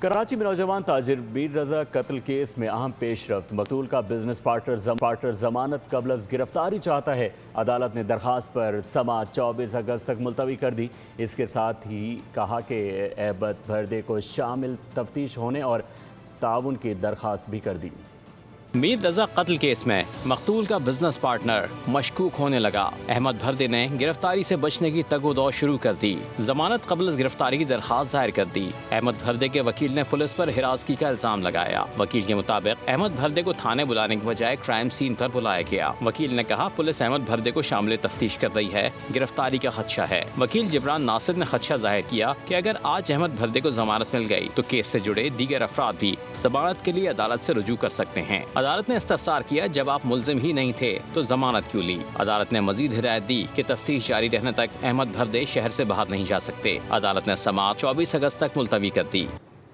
कराची में नौजवान ताजिर मीर रजा कत्ल केस में अहम पेशरफ्त। मकतूल का बिजनेस पार्टनर जमानत कबल अज गिरफ्तारी चाहता है। अदालत ने दरखास्त पर समाअत 24 अगस्त तक मुलतवी कर दी। इसके साथ ही कहा कि अहमद भरदे को शामिल तफ्तीश होने और ताउन की दरखास्त भी कर दी। मीर रजा कत्ल केस में मकतूल का बिजनेस पार्टनर मशकूक होने लगा। अहमद भरदे ने गिरफ्तारी से बचने की तगोदौ शुरू कर दी। जमानत कबल गिरफ्तारी की दरखास्त जाहिर कर दी। अहमद भरदे के वकील ने पुलिस पर हिरासगी का इल्जाम लगाया। वकील के मुताबिक अहमद भरदे को थाने बुलाने के बजाय क्राइम सीन पर बुलाया गया। वकील ने कहा पुलिस अहमद भरदे को शामिल तफ्तीश कर रही है, गिरफ्तारी का खदशा है। वकील जिब्रान नासिर ने खदशा जाहिर किया कि अगर आज अहमद भरदे को जमानत मिल गई तो केस से जुड़े दीगर अफराद भी जमानत के लिए अदालत से रुजू कर सकते हैं। अदालत ने इस्तफसार किया जब आप मुल्जिम ही नहीं थे तो जमानत क्यों ली। अदालत ने मजीद हिदायत दी कि तफ्तीश जारी रहने तक अहमद भरदे शहर से बाहर नहीं जा सकते। अदालत ने समाअत 24 अगस्त तक मुलतवी कर दी।